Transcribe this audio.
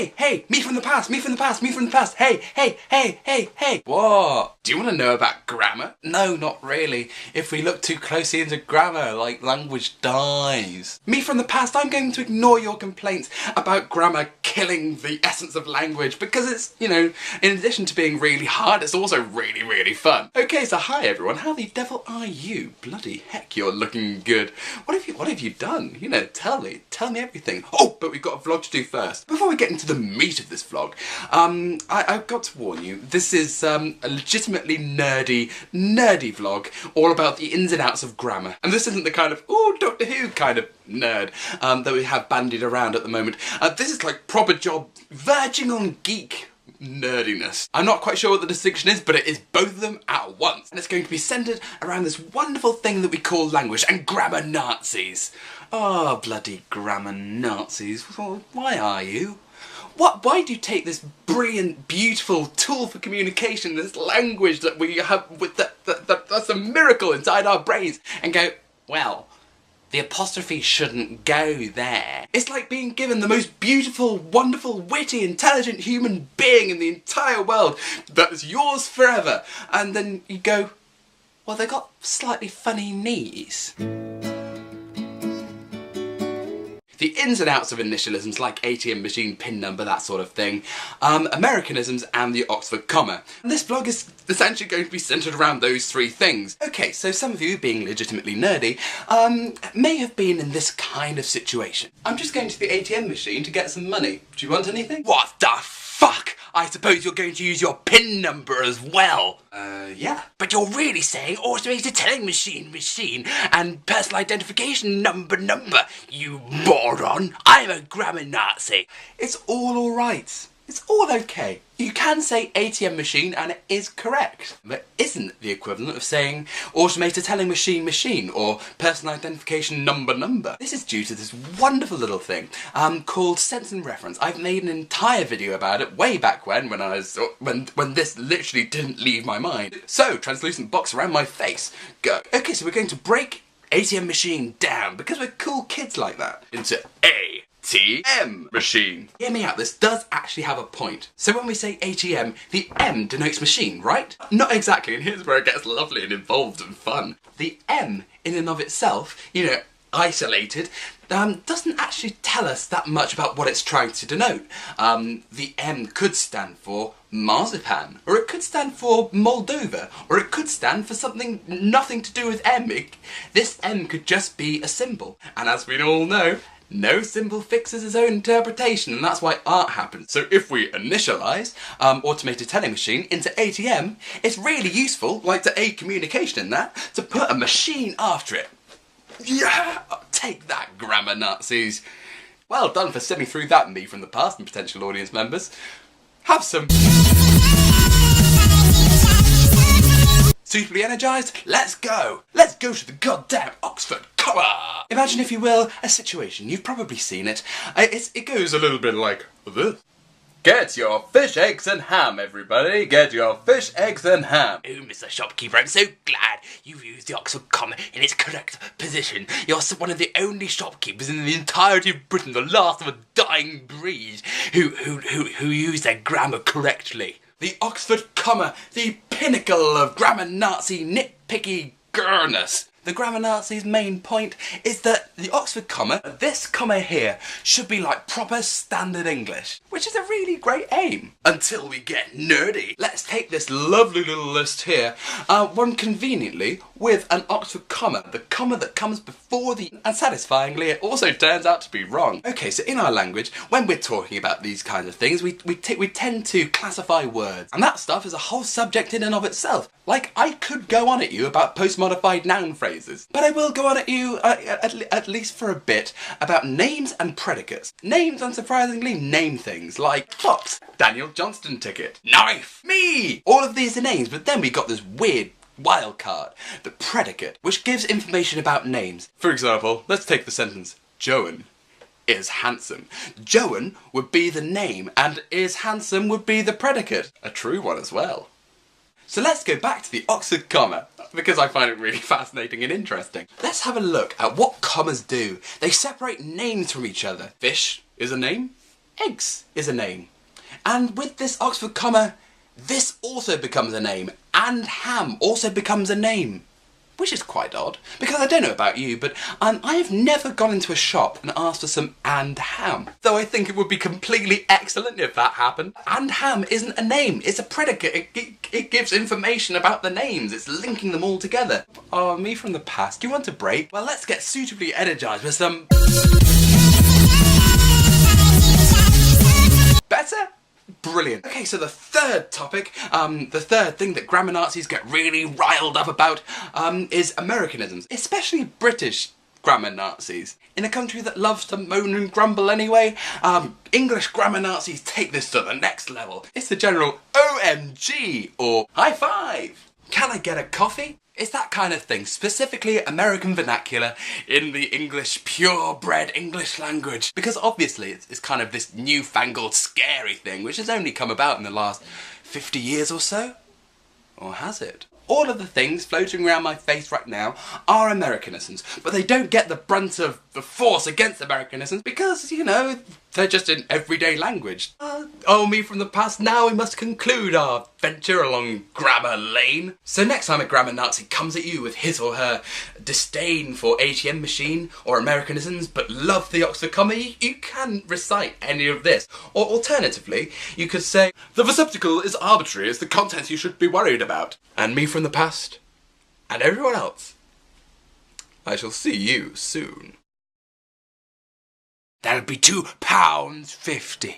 hey, hey, me from the past, me from the past, me from the past, hey, hey, hey, hey, hey. What? Do you want to know about grammar? No, not really. If we look too closely into grammar, like, language dies. Me from the past, I'm going to ignore your complaints about grammar killing the essence of language because it's, you know, in addition to being really hard, it's also really, really fun. Okay, so hi everyone, how the devil are you? Bloody heck, you're looking good. What have you done? You know, tell me everything. Oh, but we've got a vlog to do first. Before we get into the meat of this vlog, I've got to warn you, this is a legitimately nerdy vlog all about the ins and outs of grammar. And this isn't the kind of, ooh, Doctor Who kind of nerd that we have bandied around at the moment. This is like proper job, verging on geek nerdiness. I'm not quite sure what the distinction is, but it is both of them at once. And it's going to be centred around this wonderful thing that we call language and grammar Nazis. Oh, bloody grammar Nazis. Why are you? Why do you take this brilliant, beautiful tool for communication, this language that we have, with that's a miracle inside our brains, and go, well, the apostrophe shouldn't go there. It's like being given the most beautiful, wonderful, witty, intelligent human being in the entire world that's yours forever. And then you go, well, they got slightly funny knees. The ins and outs of initialisms like ATM machine, pin number, that sort of thing, Americanisms and the Oxford comma. And this vlog is essentially going to be centred around those three things. Okay, so some of you, being legitimately nerdy, may have been in this kind of situation. I'm just going to the ATM machine to get some money. Do you want anything? What the fuck? I suppose you're going to use your PIN number as well. Yeah. But you're really saying automated telling machine, and personal identification number, you moron. I'm a grammar Nazi. It's all alright. It's all okay. You can say ATM machine and it is correct, but isn't the equivalent of saying automated telling machine or personal identification number. This is due to this wonderful little thing called sense and reference. I've made an entire video about it way back when this literally didn't leave my mind. So, translucent box around my face. Go. Okay, so we're going to break ATM machine down because we're cool kids like that into ATM machine. Hear me out, this does actually have a point. So when we say ATM, the M denotes machine, right? Not exactly, and here's where it gets lovely and involved and fun. The M in and of itself, you know, isolated, doesn't actually tell us that much about what it's trying to denote. The M could stand for marzipan, or it could stand for Moldova, or it could stand for something nothing to do with M. This M could just be a symbol, and as we all know, no symbol fixes its own interpretation, and that's why art happens. So if we initialise automated telling machine into ATM, it's really useful, like to aid communication in that, to put a machine after it. Yeah! Take that, grammar Nazis. Well done for sitting through that, me from the past and potential audience members. Have some... Suitably energised? Let's go! Let's go to the goddamn Oxford comma! Imagine, if you will, a situation. You've probably seen it. It goes a little bit like this. Get your fish, eggs and ham, everybody. Get your fish, eggs and ham. Oh, Mr. Shopkeeper, I'm so glad you've used the Oxford comma in its correct position. You're one of the only shopkeepers in the entirety of Britain, the last of a dying breed, who use their grammar correctly. The Oxford comma, the pinnacle of grammar Nazi nitpicky gurness. The grammar Nazi's main point is that the Oxford comma, this comma here, should be like proper standard English, which is a really great aim. Until we get nerdy, let's take this lovely little list here, one conveniently with an Oxford comma, the comma that comes before the, and satisfyingly it also turns out to be wrong. Okay, so in our language, when we're talking about these kinds of things, we tend to classify words, and that stuff is a whole subject in and of itself. Like, I could go on at you about post-modified noun phrases, but I will go on at you, at least for a bit, about names and predicates. Names, unsurprisingly, name things like fox, Daniel Johnston ticket, knife, me! All of these are names, but then we got this weird wild card, the predicate, which gives information about names. For example, let's take the sentence, Joan is handsome. Joan would be the name, and is handsome would be the predicate. A true one as well. So let's go back to the Oxford comma, because I find it really fascinating and interesting. Let's have a look at what commas do. They separate names from each other. Fish is a name, eggs is a name. And with this Oxford comma, this also becomes a name, and ham also becomes a name. Which is quite odd, because I don't know about you, but I have never gone into a shop and asked for some and ham. Though I think it would be completely excellent if that happened. And ham isn't a name, it's a predicate. It gives information about the names, it's linking them all together. Oh, me from the past, do you want a break? Well, let's get suitably energised with some... Better? Brilliant. Okay, so the third topic, the third thing that grammar Nazis get really riled up about, is Americanisms, especially British grammar Nazis. In a country that loves to moan and grumble anyway, English grammar Nazis take this to the next level. It's the general OMG or high five. Can I get a coffee? It's that kind of thing, specifically American vernacular in the English, purebred English language. Because obviously it's kind of this newfangled scary thing which has only come about in the last 50 years or so. Or has it? All of the things floating around my face right now are Americanisms, but they don't get the brunt of the force against Americanisms because, you know, they're just in everyday language. Oh, me from the past, now we must conclude our venture along grammar lane. So next time a grammar Nazi comes at you with his or her disdain for ATM machine or Americanisms but love the Oxford comma, you can recite any of this. Or alternatively, you could say, the receptacle is arbitrary, it's the contents you should be worried about. And me from the past, and everyone else, I shall see you soon. That'll be £2.50.